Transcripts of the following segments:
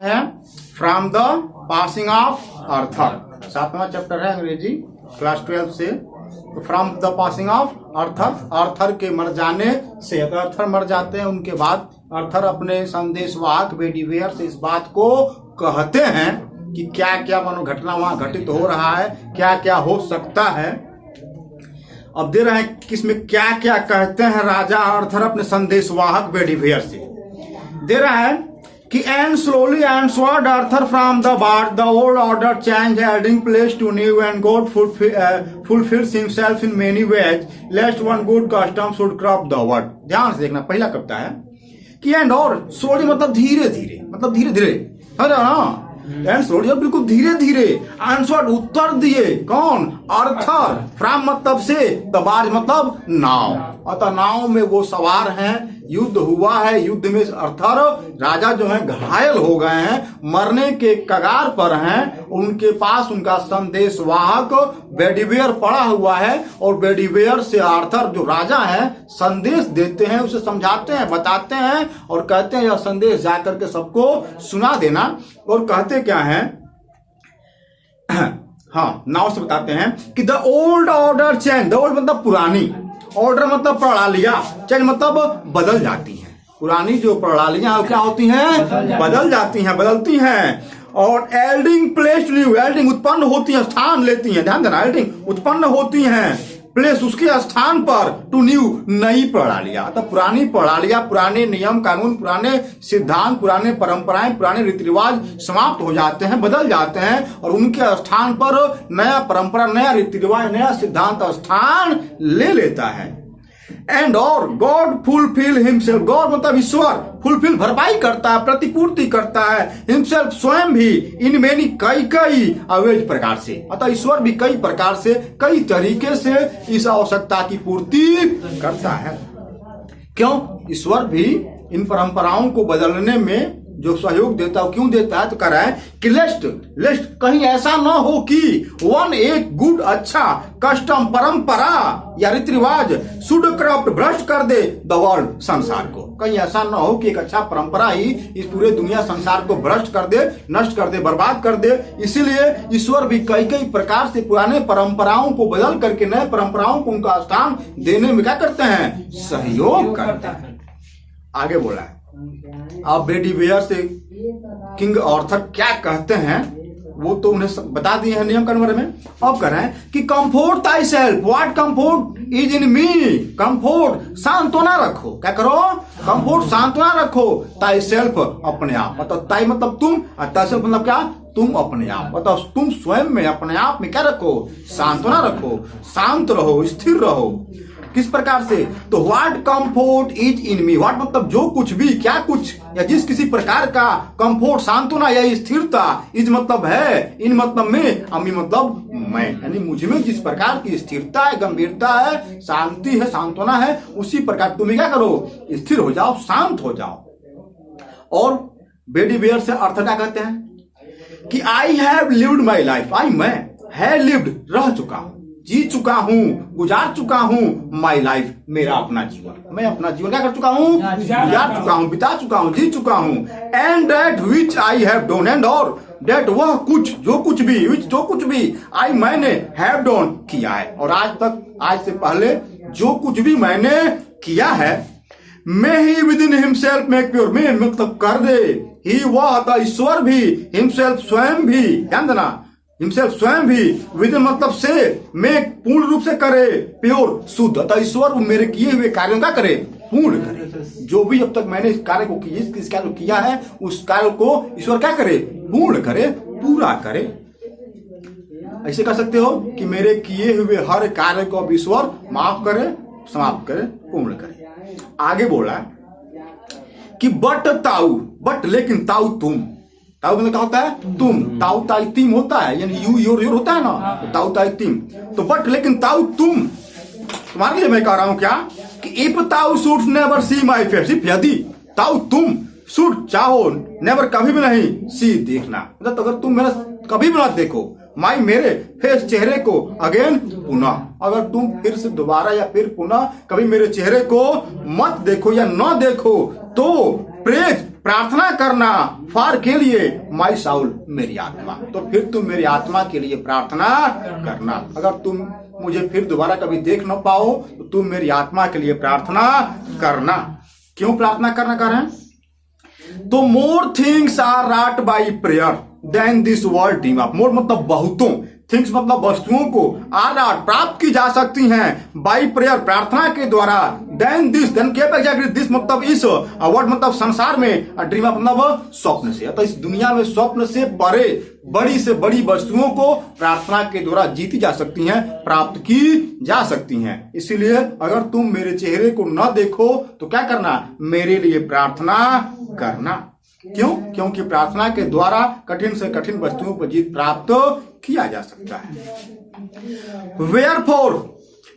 है from the passing of Arthur. 7वां chapter है अंग्रेजी क्लास 12 से। तो from the passing of Arthur, Arthur के मर जाने से, अगर अर्थर मर जाते हैं उनके बाद अर्थर अपने संदेशवाहक बेडीवेयर से इस बात को कहते हैं कि क्या क्या मनोघटना वहां घटित हो रहा है, क्या क्या हो सकता है। अब दे रहे हैं किसमें क्या क्या कहते हैं राजा अर्थर अपने संदेशवाहक बेडीवेयर से। दे रहा है कि and slowly answered Arthur from the bar, the old order changed, adding place to new, and God fulfills himself in many ways, lest one good custom should corrupt the word। ध्यान से देखना, पहला कविता है कि एंड और slowly मतलब धीरे धीरे, मतलब धीरे धीरे, है ना। एंड स्लोली बिल्कुल धीरे धीरे आंसर उत्तर दिए कौन? अर्थर। फ्रॉम मतलब से, तबार मतलब नाव, अतः नाव में वो सवार हैं। युद्ध हुआ है, युद्ध में अर्थर राजा जो है घायल हो गए हैं, मरने के कगार पर हैं। उनके पास उनका संदेशवाहक बेडीवेयर पड़ा हुआ है और बेडीवेयर से अर्थर जो राजा है संदेश देते हैं, उसे समझाते हैं, बताते हैं और कहते हैं यह संदेश जाकर के सबको सुना देना। और कहते क्या है, हाँ नाव से बताते हैं कि the old order change, the old मतलब पुरानी, ऑर्डर मतलब प्रणालियां, चेंज मतलब बदल जाती हैं। पुरानी जो प्रणालियां क्या होती हैं? बदल जाती हैं, बदलती हैं। और एल्डिंग प्लेस न्यू, एल्डिंग उत्पन्न होती है, स्थान लेती हैं। ध्यान देना, एल्डिंग उत्पन्न होती हैं, प्लेस उसके स्थान पर, टू न्यू नई प्रणालियां। तो पुरानी प्रणालियां, पुराने नियम कानून, पुराने सिद्धांत, पुराने परंपराएं, पुराने रीति रिवाज समाप्त हो जाते हैं, बदल जाते हैं और उनके स्थान पर नया परंपरा, नया रीति रिवाज, नया सिद्धांत स्थान ले लेता है। एंड और गॉड फुलफिल हिमसेल्फ, गॉड मतलब ईश्वर, फुलफिल भरपाई करता है, प्रतिपूर्ति करता है, हिमसेल्फ स्वयं भी, इन मेनी कई अवैध प्रकार से। अतः ईश्वर भी कई प्रकार से, कई तरीके से इस आवश्यकता की पूर्ति करता है। क्यों? ईश्वर भी इन परंपराओं को बदलने में जो सहयोग देता है, क्यों देता है? तो कह रहा है कि लेस्ट कहीं ऐसा ना हो कि वन एक गुड अच्छा कस्टम परंपरा या रीति रिवाज शुड करप्ट भ्रष्ट कर दे द वर्ल्ड संसार को। कहीं ऐसा ना हो कि एक अच्छा परंपरा ही इस पूरे दुनिया संसार को भ्रष्ट कर दे, नष्ट कर दे, बर्बाद कर दे। इसीलिए ईश्वर भी कई प्रकार से पुराने परंपराओं को बदल करके नए परंपराओं को उनका स्थान देने में क्या करते हैं? सहयोग करते हैं। आगे बोला है, अब बेडीवेयर से किंग अर्थर क्या कहते हैं वो तो उन्हें बता दिए हैं नियम कानून में। अब कह रहे हैं कि कंफोर्ट ताई self, what comfort is in me, comfort सांत्वना रखो। क्या करो? कंफोर्ट सांत्वना रखो, ताई सेल्फ अपने आप, मतलब ताई मतलब तुम, और ताई सेल्फ मतलब क्या? तुम अपने आप, मतलब तुम स्वयं में, अपने आप में क्या रखो? सांत्वना रखो, शांत रहो, स्थिर रहो। किस प्रकार से? तो what comfort is in me, what मतलब जो कुछ भी, क्या कुछ या जिस किसी प्रकार का कंफोर्ट, सांत्वना या स्थिरता, इज मतलब है, इन मतलब में, अमी मतलब मैं, यानी मुझ में जिस प्रकार की स्थिरता है, गंभीरता है, शांति है, सांत्वना है, उसी प्रकार तुम क्या करो? स्थिर हो जाओ, शांत हो जाओ। और बेडीवेयर से अर्थ क्या कहते हैं कि I have lived my life, I मैं, है लिव्ड रह चुका हूं, जी चुका हूं, गुजार चुका हूं, माई लाइफ मेरा अपना जीवन, मैं अपना जीवन क्या कर चुका हूं? गुजार चुका हूं, बिता चुका हूं, जी चुका हूं। And that which I have done, and और दैट वह कुछ, जो कुछ भी, विच जो कुछ भी, आई मैंने, हैव डन किया है, और आज तक, आज से पहले जो कुछ भी मैंने किया है, मैं he within himself make pure, मैं मतलब कर दे, ही वह ईश्वर भी, हिमसेल्फ स्वयं भी, ध्यान देना, हिमसेल्फ स्वयं भी, विद मतलब से, मैं पूर्ण रूप से करे, प्योर शुद्ध, अतः ईश्वर मेरे किए हुए कार्यों का करे, पूर्ण करे। जो भी अब तक मैंने इस कार्य को किस कार्य को किया है, उस कार्य को ईश्वर क्या करे? पूर्ण करे, पूरा करे। ऐसे कर सकते हो कि मेरे किए हुए हर कार्य को अब ईश्वर माफ करे, समाप्त करे, पूर्ण करे। आगे बोला कि बट ताऊ, बट लेकिन ताऊ तुम, ताऊ मतलब क्या होता है? तुम, ताऊ ताई तीम होता है, यानी यू योर होता है ना, तो ताऊ ताई तीम। तो बट लेकिन ताऊ तुम, तुम्हारे लिए मैं कह रहा हूं क्या कि इफ ताऊ should never see my face, if यदि ताऊ तुम शुड चाहो, नेवर कभी भी नहीं, सी देखना, मतलब अगर तुम मेरा कभी भी ना देखो, माई मेरे फेस चेहरे को, अगेन पुनः, अगर तुम फिर से दोबारा या फिर पुनः कभी मेरे चेहरे को मत देखो या न देखो, तो प्रेज प्रार्थना करना फॉर के लिए माई साउल मेरी आत्मा। तो फिर तुम मेरी आत्मा के लिए प्रार्थना करना। अगर तुम मुझे फिर दोबारा कभी देख ना पाओ तो तुम मेरी आत्मा के लिए प्रार्थना करना। क्यों प्रार्थना करना कर रहे हैं? तो more things are wrought by prayer than this world dream of. More मतलब बहुतों, थिंग्स मतलब वस्तुओं को, आर प्राप्त की जा सकती हैं बाई प्रेयर प्रार्थना के द्वारा, देन देन की अपेक्षा दिस मतलब इस, वर्ड मतलब संसार में, ड्रीम मतलब स्वप्न से। तो इस दुनिया में स्वप्न से बड़ी से बड़ी वस्तुओं को प्रार्थना के द्वारा जीती जा सकती हैं, प्राप्त की जा सकती हैं। इसीलिए अगर तुम मेरे चेहरे को न देखो तो क्या करना? मेरे लिए प्रार्थना करना। क्यों? क्योंकि प्रार्थना के द्वारा कठिन से कठिन वस्तुओं पर जीत प्राप्त किया जा सकता है। Wherefore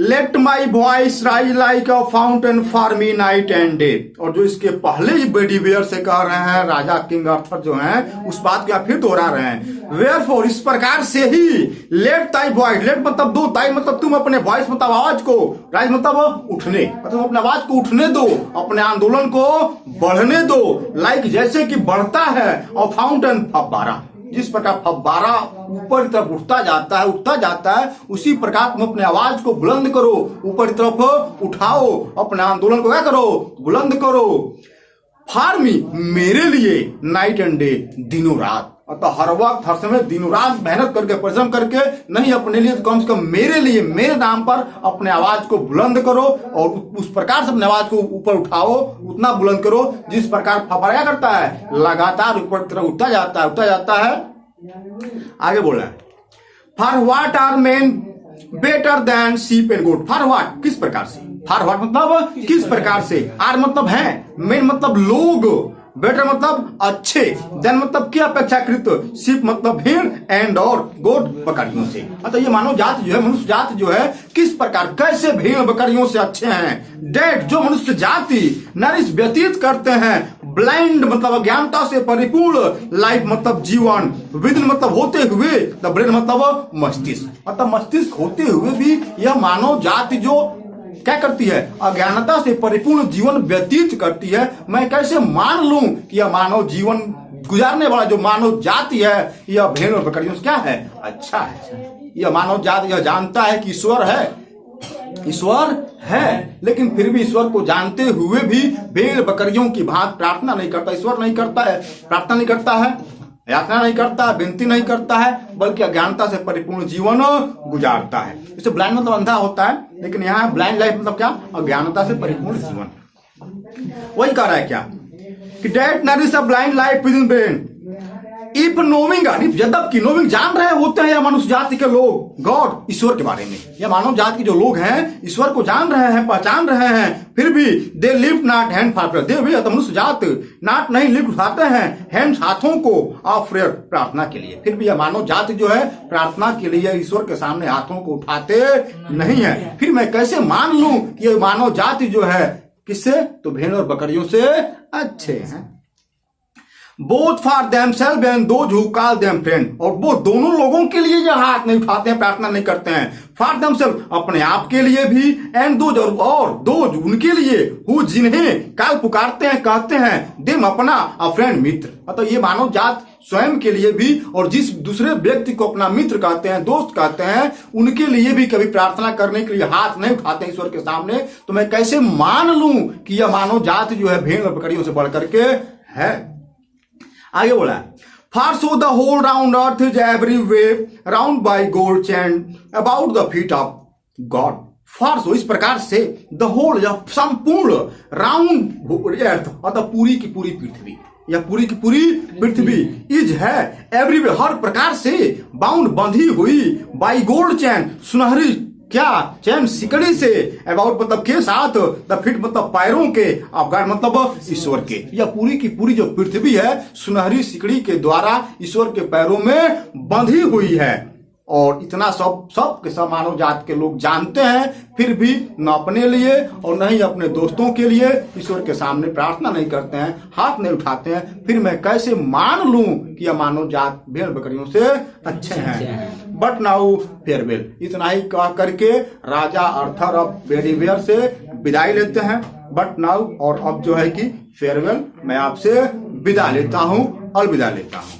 let my voice rise like a fountain for me night and day. और जो इसके पहले ही बेडीवेयर से कह रहे हैं, राजा किंग अर्थर जो हैं, उस बात को फिर दोहरा रहे हैं। वेयरफॉर इस प्रकार से ही लेट ताई वॉइस, लेट मतलब दो, ताई मतलब तुम अपने वॉइस मतलब आवाज को, राइज मतलब उठने, मतलब अपने आवाज को उठने दो, अपने आंदोलन को बढ़ने दो, लाइक जैसे कि बढ़ता है, और फाउंटेन फव्वारा, जिस प्रकार फव्वारा ऊपर की तरफ उठता जाता है, उसी प्रकार तुम अपने आवाज को बुलंद करो, ऊपर की तरफ उठाओ, अपने आंदोलन को क्या करो? बुलंद करो। फॉर मी मेरे लिए, नाइट एंड डे दिनों रात, अतः हर वक्त हर समय दिनों रात मेहनत करके परिश्रम करके नहीं अपने लिए तो कम से कम मेरे लिए, मेरे नाम पर अपने आवाज को बुलंद करो, और उस प्रकार से अपने आवाज को ऊपर उठाओ, उतना बुलंद करो जिस प्रकार फव्वारा करता है, लगातार ऊपर की तरफ उठता जाता है। आगे बोला है, for what are men better than sheep and goat. For what किस प्रकार से, फॉर व्हाट मतलब किस प्रकार से, आर मतलब है, मेन मतलब लोग, बेटर मतलब अच्छे, देन मतलब क्या अपेक्षाकृत, शिप मतलब भीड़, एंड और गोट बकरियों से। मतलब ये मानव जाति जो है, मनुष्य जाति जो है, किस प्रकार कैसे भीड़ बकरियों से अच्छे हैं। डेट जो मनुष्य जाति नरिश व्यतीत करते हैं, ब्लाइंड मतलब अज्ञानता से परिपूर्ण, लाइफ मतलब जीवन, विदिन मतलब होते हुए, द ब्रेन मतलब मस्तिष्क, मतलब मस्तिष्क होते हुए भी यह मानव जाति जो क्या करती है? अज्ञानता से परिपूर्ण जीवन व्यतीत करती है। मैं कैसे मान लूं कि यह मानव जीवन गुजारने वाला जो मानव जाति है, यह भेड़ और बकरियों से क्या है? अच्छा है। यह मानव जाति यह जानता है कि ईश्वर है, लेकिन फिर भी ईश्वर को जानते हुए भी भेड़ बकरियों की भांति प्रार्थना नहीं करता। ईश्वर नहीं करता है, प्रार्थना नहीं करता है, याचना नहीं करता, विनती नहीं करता है, बल्कि अज्ञानता से परिपूर्ण जीवन गुजारता है। इससे ब्लाइंड मतलब अंधा होता है, लेकिन यहाँ ब्लाइंड लाइफ मतलब क्या? अज्ञानता से परिपूर्ण जीवन। वही कह रहा है क्या कि that nourish a blind life within brain if knowing, जबकि नोविंग जान रहे होते हैं या मनुष्य जाति के लोग गॉड ईश्वर के बारे में, या मानव जाति के जो लोग हैं ईश्वर को जान रहे हैं, पहचान रहे हैं, फिर भी they lift not hand for prayer, they भी मनुष्य जाति नॉट नहीं लिफ्ट उठाते हैं हैंड्स हाथों को ऑफ प्रेयर प्रार्थना के लिए। फिर भी यह मानव जाति जो है प्रार्थना के लिए ईश्वर के सामने हाथों को उठाते नहीं है। फिर मैं कैसे मान लूं कि यह मानव जाति जो है किससे? तो भेड़ और बकरियों से अच्छे हैं। Both for themselves and those who call them friend, और वो दोनों लोगों के लिए जो हाथ नहीं उठाते हैं, प्रार्थना नहीं करते हैं। फॉर देमसेल्फ अपने आप के लिए भी, एंड दोज और दोज उनके लिए, हु जिन्हें काल पुकारते हैं, कहते हैं देम अपना, अ फ्रेंड मित्र। मतलब ये मानव जात स्वयं के लिए भी, और जिस दूसरे व्यक्ति को अपना मित्र कहते हैं, दोस्त कहते हैं, उनके लिए भी कभी प्रार्थना करने के लिए हाथ नहीं उठाते ईश्वर के सामने। तो मैं कैसे मान लूं कि यह मानव जाति जो है भेड़ और बकरियों से बढ़ करके है। आगे बोला है, for so the whole round earth is every way round by gold chain about the feet of God. For so इस प्रकार से, द होल या संपूर्ण, राउंड अर्थ अर्थात पूरी की पूरी पृथ्वी, या पूरी की पूरी पृथ्वी, इज है एवरीवे हर प्रकार से, बाउंड बंधी हुई, बाई गोल्ड चैन सुनहरी क्या? चैन सिकड़ी से, अबाउट मतलब के साथ, द फिट मतलब पैरों के, अवगाड मतलब ईश्वर के। यह पूरी की पूरी जो पृथ्वी है सुनहरी सिकड़ी के द्वारा ईश्वर के पैरों में बंधी हुई है। और इतना सब के सब मानव जात के लोग जानते हैं, फिर भी न अपने लिए और न ही अपने दोस्तों के लिए ईश्वर के सामने प्रार्थना नहीं करते हैं, हाथ नहीं उठाते हैं। फिर मैं कैसे मान लूं कि यह मानव जात भेड़ बकरियों से अच्छे हैं। बट नाउ फेयरवेल, इतना ही कह करके राजा अर्थर अब बेडीवेयर से विदाई लेते हैं। बट नाउ, और अब जो है कि फेयरवेल, मैं आपसे विदा लेता हूं, अलविदा लेता हूं।